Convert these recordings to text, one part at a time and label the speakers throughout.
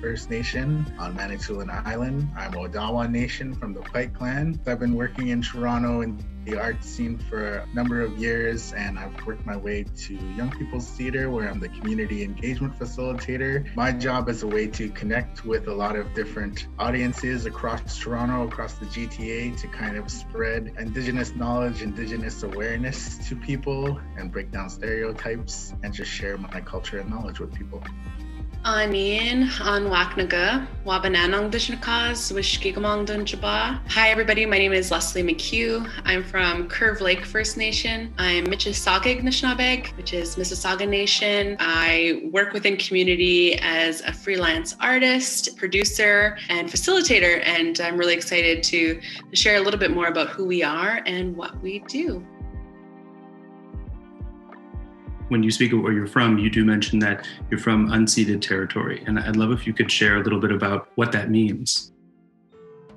Speaker 1: First Nation on Manitoulin Island. I'm Odawa Nation from the Pike Clan. I've been working in Toronto in the art scene for a number of years, and I've worked my way to Young People's Theatre, where I'm the community engagement facilitator. My job is a way to connect with a lot of different audiences across Toronto, across the GTA, to kind of spread Indigenous knowledge, Indigenous awareness to people, and break down stereotypes, and just share my culture and knowledge with people.
Speaker 2: Anin an Waknaga, Wabananong Dishnakas, Wishkigamong Dunjaba. Hi everybody, my name is Leslie McCue. I'm from Curve Lake First Nation. I'm Mississauga Nishnabeg, which is Mississauga Nation. I work within community as a freelance artist, producer, and facilitator, and I'm really excited to share a little bit more about who we are and what we do.
Speaker 3: When you speak of where you're from, you do mention that you're from unceded territory. And I'd love if you could share a little bit about what that means.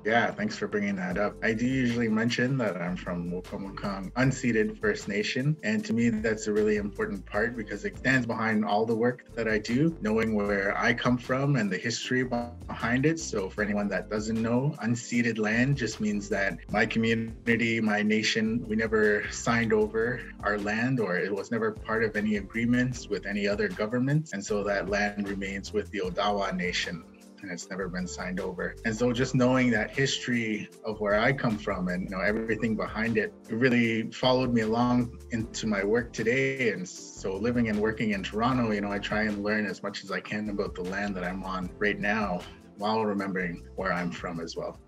Speaker 1: Yeah, thanks for bringing that up. I do usually mention that I'm from Wakamukang, unceded First Nation. And to me, that's a really important part because it stands behind all the work that I do, knowing where I come from and the history behind it. So for anyone that doesn't know, unceded land just means that my community, my nation, we never signed over our land, or it was never part of any agreements with any other government. And so that land remains with the Odawa Nation, and it's never been signed over. And so just knowing that history of where I come from and everything behind it, it really followed me along into my work today. And so living and working in Toronto, I try and learn as much as I can about the land that I'm on right now while remembering where I'm from as well.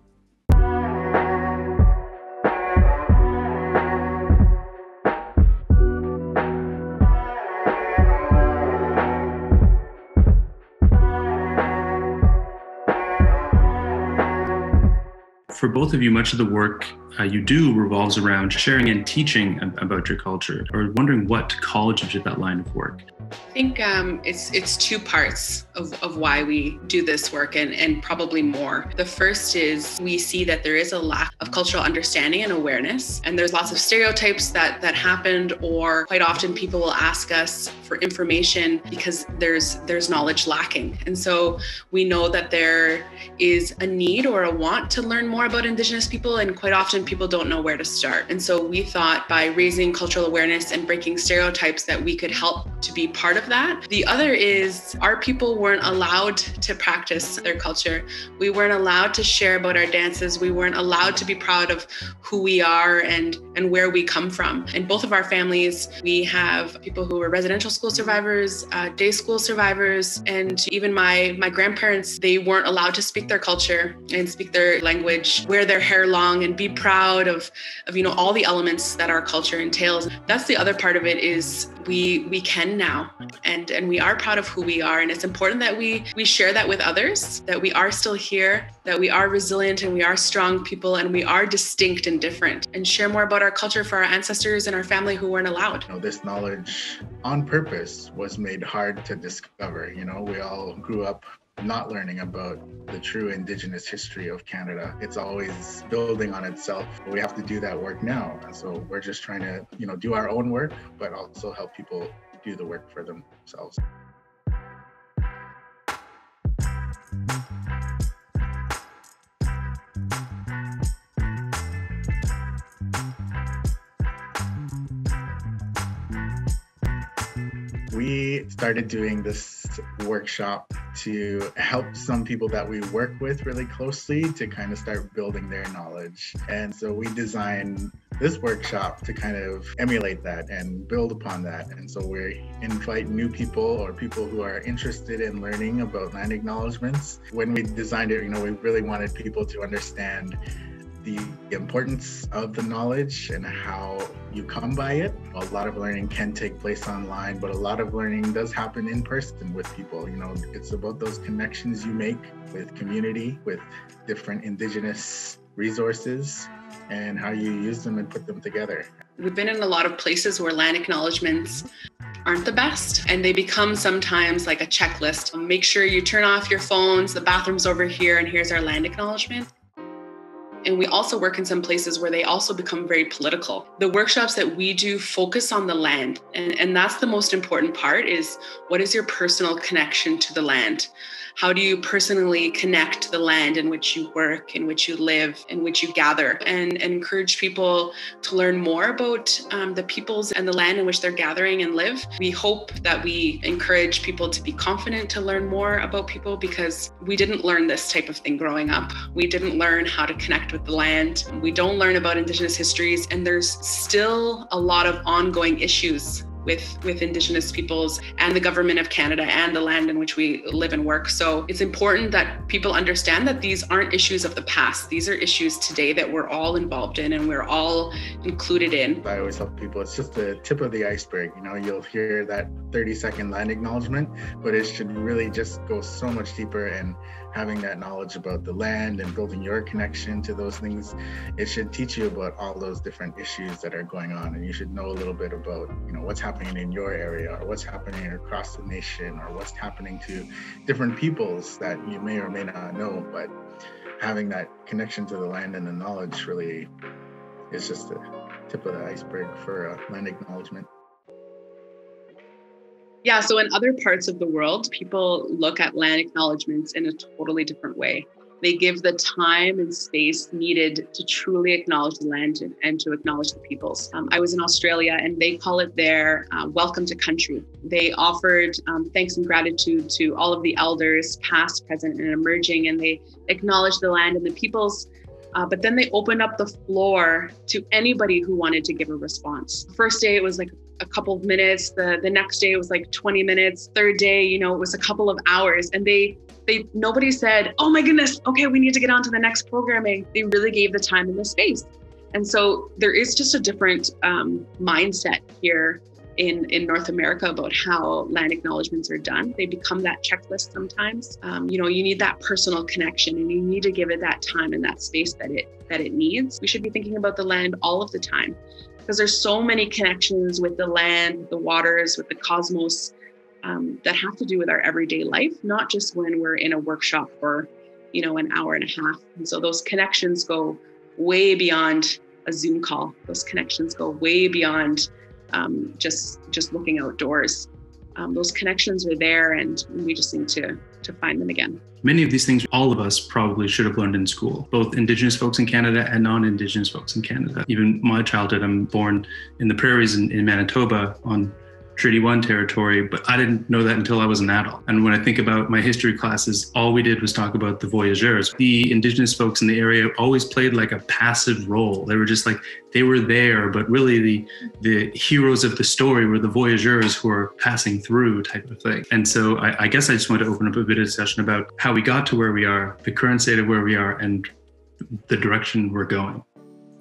Speaker 3: For both of you, much of the work you do revolves around sharing and teaching about your culture, or wondering what college did that line of work.
Speaker 2: I think it's two parts of why we do this work, and probably more. The first is we see that there is a lack of cultural understanding and awareness, and there's lots of stereotypes that happened, or quite often people will ask us for information because there's knowledge lacking. And so we know that there is a need or a want to learn more about Indigenous people, and quite often people don't know where to start. And so we thought by raising cultural awareness and breaking stereotypes that we could help to be part of that. The other is our people weren't allowed to practice their culture. We weren't allowed to share about our dances. We weren't allowed to be proud of who we are and where we come from. In both of our families, we have people who were residential school survivors, day school survivors, and even my grandparents, they weren't allowed to speak their culture and speak their language, wear their hair long, and be proud of all the elements that our culture entails. That's the other part of it, is we can now, and we are proud of who we are. And it's important that we share that with others, that we are still here, that we are resilient and we are strong people, and we are distinct and different, and share more about our culture for our ancestors and our family who weren't allowed.
Speaker 1: This knowledge on purpose was made hard to discover. We all grew up not learning about the true Indigenous history of Canada. It's always building on itself. We have to do that work now. And so we're just trying to, do our own work, but also help people do the work for themselves. We started doing this workshop to help some people that we work with really closely to kind of start building their knowledge. And so we designed this workshop to kind of emulate that and build upon that. And so we invite new people or people who are interested in learning about land acknowledgements. When we designed it, we really wanted people to understand the importance of the knowledge and how you come by it. A lot of learning can take place online, but a lot of learning does happen in person with people. It's about those connections you make with community, with different Indigenous resources, and how you use them and put them together.
Speaker 2: We've been in a lot of places where land acknowledgements aren't the best, and they become sometimes like a checklist. Make sure you turn off your phones, the bathroom's over here, and here's our land acknowledgement. And we also work in some places where they also become very political. The workshops that we do focus on the land. And that's the most important part, is what is your personal connection to the land? How do you personally connect to the land in which you work, in which you live, in which you gather, and encourage people to learn more about the peoples and the land in which they're gathering and live. We hope that we encourage people to be confident to learn more about people, because we didn't learn this type of thing growing up. We didn't learn how to connect with the land. We don't learn about Indigenous histories, and there's still a lot of ongoing issues with Indigenous peoples and the government of Canada and the land in which we live and work. So it's important that people understand that these aren't issues of the past. These are issues today that we're all involved in and we're all included in.
Speaker 1: I always tell people it's just the tip of the iceberg. You'll hear that 30-second land acknowledgement, but it should really just go so much deeper, and having that knowledge about the land and building your connection to those things, it should teach you about all those different issues that are going on. And you should know a little bit about, what's happening in your area, or what's happening across the nation, or what's happening to different peoples that you may or may not know. But having that connection to the land and the knowledge really is just the tip of the iceberg for land acknowledgement.
Speaker 2: Yeah, so in other parts of the world, people look at land acknowledgements in a totally different way. They give the time and space needed to truly acknowledge the land and to acknowledge the peoples. I was in Australia, and they call it their welcome to country. They offered thanks and gratitude to all of the elders, past, present, and emerging, and they acknowledged the land and the peoples. But then they opened up the floor to anybody who wanted to give a response. First day, it was like a couple of minutes. The next day, it was like 20 minutes. Third day, it was a couple of hours. And nobody said, oh my goodness, okay, we need to get on to the next programming. They really gave the time and the space. And so there is just a different mindset here in North America about how land acknowledgements are done. They become that checklist sometimes. You need that personal connection, and you need to give it that time and that space that it needs. We should be thinking about the land all of the time, because there's so many connections with the land, with the waters, with the cosmos, that have to do with our everyday life, not just when we're in a workshop for, an hour and a half. And so those connections go way beyond a Zoom call. Those connections go way beyond just looking outdoors. Those connections are there, and we just need to find them again.
Speaker 3: Many of these things, all of us probably should have learned in school, both Indigenous folks in Canada and non-Indigenous folks in Canada. Even my childhood, I'm born in the prairies in Manitoba on Treaty 1 territory, but I didn't know that until I was an adult. And when I think about my history classes, all we did was talk about the voyageurs. The Indigenous folks in the area always played like a passive role. They were just like, they were there, but really the heroes of the story were the voyageurs who were passing through type of thing. And so I guess I just want to open up a bit of discussion about how we got to where we are, the current state of where we are, and the direction we're going.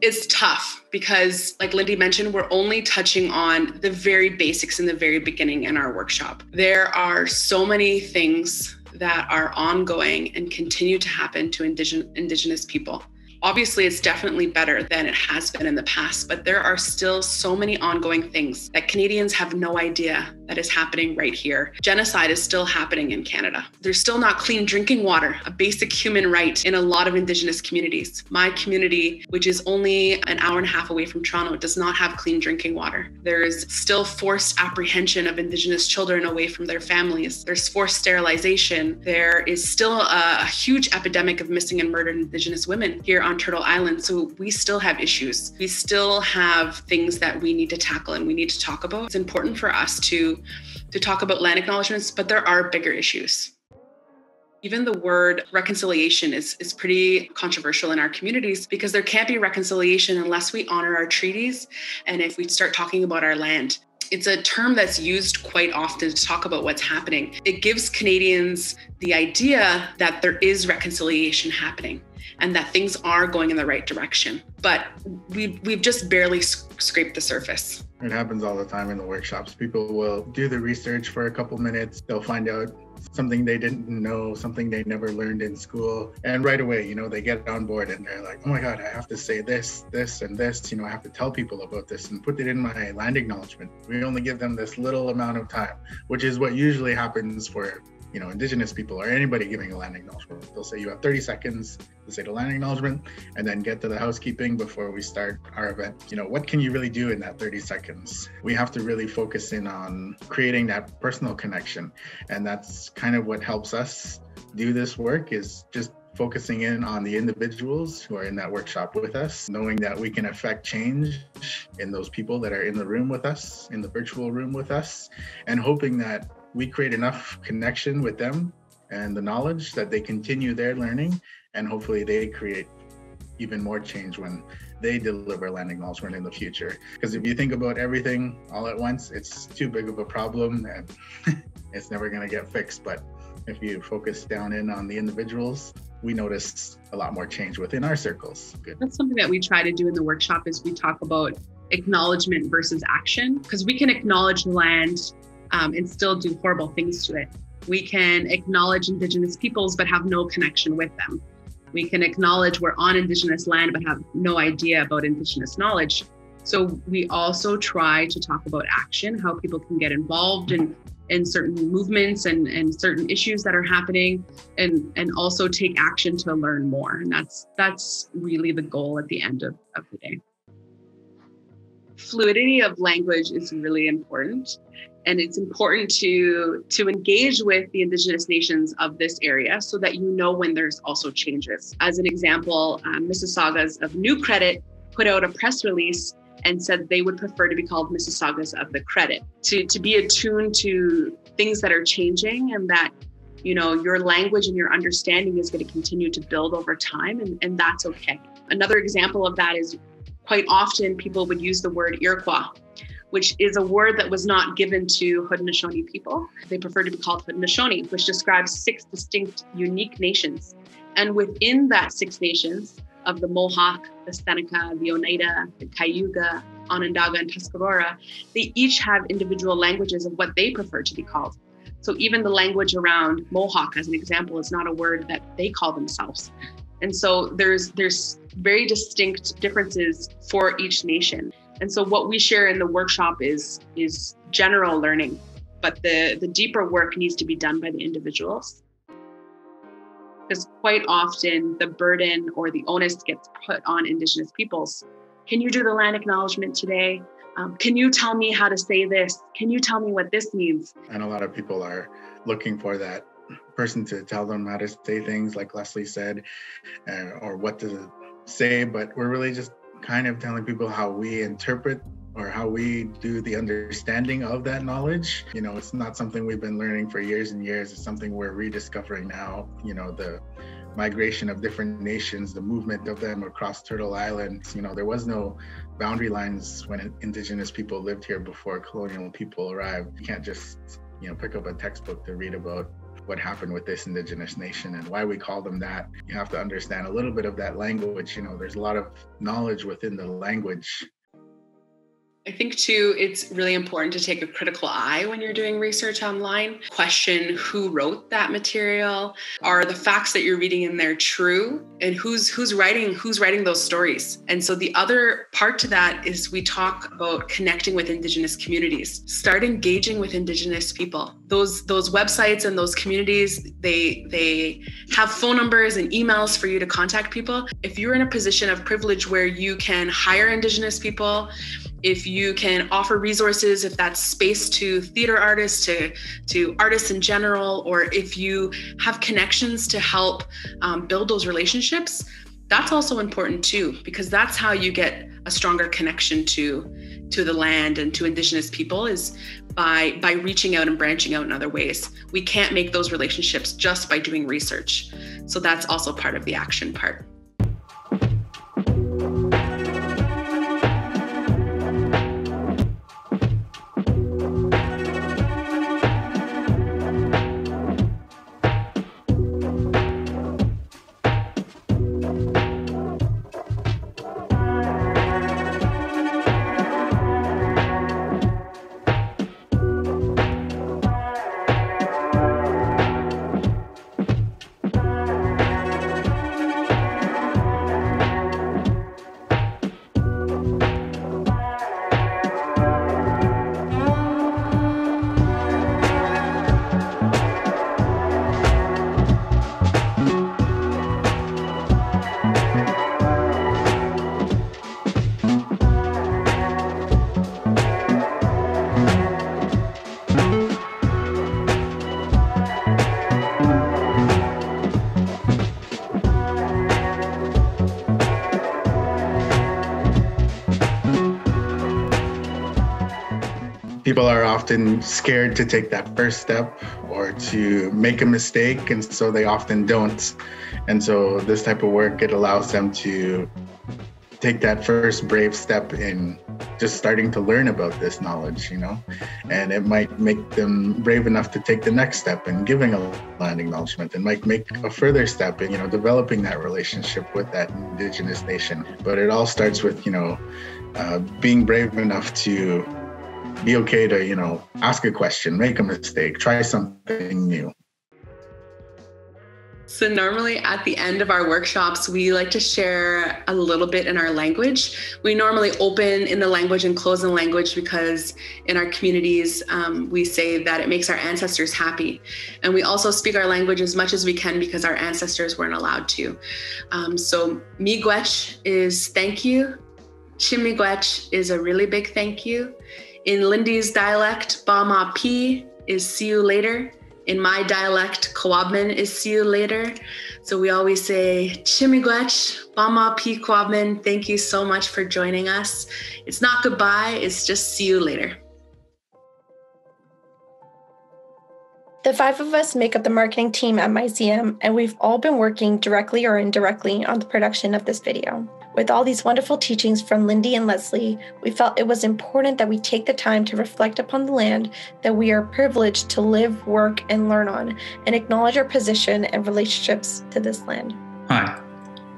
Speaker 2: It's tough because, like Lindy mentioned, we're only touching on the very basics in the very beginning in our workshop. There are so many things that are ongoing and continue to happen to Indigenous people. Obviously, it's definitely better than it has been in the past, but there are still so many ongoing things that Canadians have no idea that is happening right here. Genocide is still happening in Canada. There's still not clean drinking water, a basic human right in a lot of Indigenous communities. My community, which is only an hour and a half away from Toronto, does not have clean drinking water. There is still forced apprehension of Indigenous children away from their families. There's forced sterilization. There is still a huge epidemic of missing and murdered Indigenous women here on Turtle Island. So we still have issues. We still have things that we need to tackle and we need to talk about. It's important for us to talk about land acknowledgements, but there are bigger issues. Even the word reconciliation is pretty controversial in our communities, because there can't be reconciliation unless we honor our treaties and if we start talking about our land. It's a term that's used quite often to talk about what's happening. It gives Canadians the idea that there is reconciliation happening and that things are going in the right direction. But we've just barely scraped the surface.
Speaker 1: It happens all the time in the workshops. People will do the research for a couple minutes. They'll find out something they didn't know, something they never learned in school. And right away, you know, they get on board and they're like, oh my God, I have to say this, this, and this. You know, I have to tell people about this and put it in my land acknowledgement. We only give them this little amount of time, which is what usually happens for, you know, Indigenous people or anybody giving a land acknowledgement. They'll say you have 30 seconds to say the land acknowledgement and then get to the housekeeping before we start our event. You know, what can you really do in that 30 seconds? We have to really focus in on creating that personal connection. And that's kind of what helps us do this work, is just focusing in on the individuals who are in that workshop with us, knowing that we can affect change in those people that are in the room with us, in the virtual room with us, and hoping that we create enough connection with them and the knowledge that they continue their learning, and hopefully they create even more change when they deliver land acknowledgement in the future. Because if you think about everything all at once, it's too big of a problem and it's never going to get fixed. But if you focus down in on the individuals, we notice a lot more change within our circles. Good.
Speaker 2: That's something that we try to do in the workshop, is we talk about acknowledgement versus action, because we can acknowledge land and still do horrible things to it. We can acknowledge Indigenous peoples but have no connection with them. We can acknowledge we're on Indigenous land but have no idea about Indigenous knowledge. So we also try to talk about action, how people can get involved in certain movements and certain issues that are happening, and also take action to learn more. And that's really the goal at the end of the day. Fluidity of language is really important. And it's important to engage with the Indigenous nations of this area so that you know when there's also changes. As an example, Mississaugas of New Credit put out a press release and said they would prefer to be called Mississaugas of the Credit, to be attuned to things that are changing, and that, you know, your language and your understanding is going to continue to build over time, and that's okay. Another example of that is quite often people would use the word Iroquois, which is a word that was not given to Haudenosaunee people. They prefer to be called Haudenosaunee, which describes 6 distinct, unique nations. And within that 6 nations of the Mohawk, the Seneca, the Oneida, the Cayuga, Onondaga, and Tuscarora, they each have individual languages of what they prefer to be called. So even the language around Mohawk, as an example, is not a word that they call themselves. And so there's very distinct differences for each nation. And so what we share in the workshop is general learning, but the deeper work needs to be done by the individuals. Because quite often the burden or the onus gets put on Indigenous peoples. Can you do the land acknowledgement today? Can you tell me how to say this? Can you tell me what this means?
Speaker 1: And a lot of people are looking for that person to tell them how to say things, like Leslie said, or what to say, but we're really just kind of telling people how we interpret or how we do the understanding of that knowledge. You know, it's not something we've been learning for years and years. It's something we're rediscovering now. You know, the migration of different nations, the movement of them across Turtle Island. You know, there was no boundary lines when Indigenous people lived here before colonial people arrived. You can't just, you know, pick up a textbook to read about what happened with this Indigenous nation and why we call them that. You have to understand a little bit of that language. You know, there's a lot of knowledge within the language.
Speaker 2: I think too, it's really important to take a critical eye when you're doing research online. Question who wrote that material. Are the facts that you're reading in there true? And who's writing those stories? And so the other part to that is we talk about connecting with Indigenous communities. Start engaging with Indigenous people. Those websites and those communities, they have phone numbers and emails for you to contact people. If you're in a position of privilege where you can hire Indigenous people, if you can offer resources, if that's space to theater artists, to artists in general, or if you have connections to help build those relationships, that's also important too, because that's how you get a stronger connection to the land and to Indigenous people, is by reaching out and branching out in other ways. We can't make those relationships just by doing research. So that's also part of the action part.
Speaker 1: People are often scared to take that first step or to make a mistake, and so they often don't. And so this type of work, it allows them to take that first brave step in just starting to learn about this knowledge, and it might make them brave enough to take the next step in giving a land acknowledgement, and might make a further step in, developing that relationship with that Indigenous nation. But it all starts with, being brave enough to be okay to, ask a question, make a mistake, try something new.
Speaker 2: So normally at the end of our workshops, we like to share a little bit in our language. We normally open in the language and close in language because in our communities, we say that it makes our ancestors happy. And we also speak our language as much as we can because our ancestors weren't allowed to. So miigwech is thank you. Chimigwech is a really big thank you. In Lindy's dialect, ba ma pi is see you later. In my dialect, Kwabman is see you later. So we always say, Chimigwech, Bama P Kwabman, thank you so much for joining us. It's not goodbye, it's just see you later.
Speaker 4: The 5 of us make up the marketing team at Myseum, and we've all been working directly or indirectly on the production of this video. With all these wonderful teachings from Lindy and Leslie, we felt it was important that we take the time to reflect upon the land that we are privileged to live, work, and learn on, and acknowledge our position and relationships to this land.
Speaker 3: Hi,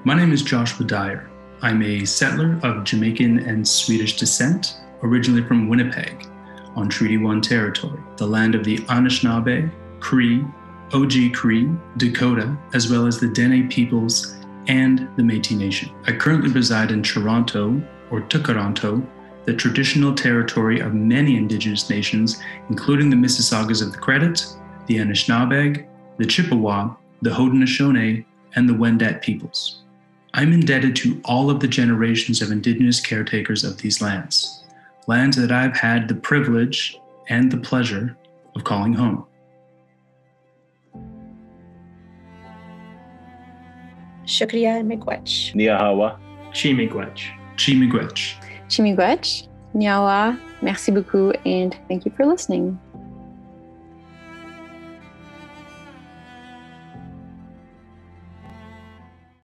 Speaker 3: my name is Joshua Dyer. I'm a settler of Jamaican and Swedish descent, originally from Winnipeg, on Treaty 1 territory, the land of the Anishinaabe, Cree, OG Cree, Dakota, as well as the Dene peoples and the Métis Nation. I currently reside in Tkaronto, or Tkaronto, the traditional territory of many Indigenous nations, including the Mississaugas of the Credit, the Anishinaabe, the Chippewa, the Haudenosaunee, and the Wendat peoples. I'm indebted to all of the generations of Indigenous caretakers of these lands that I've had the privilege and the pleasure of calling home.
Speaker 4: Shukriya and miigwech.
Speaker 5: Niahawa.
Speaker 6: Chimigwech.
Speaker 3: Chimigwech.
Speaker 7: Chimigwech. Nyawa. Merci beaucoup, and thank you for listening.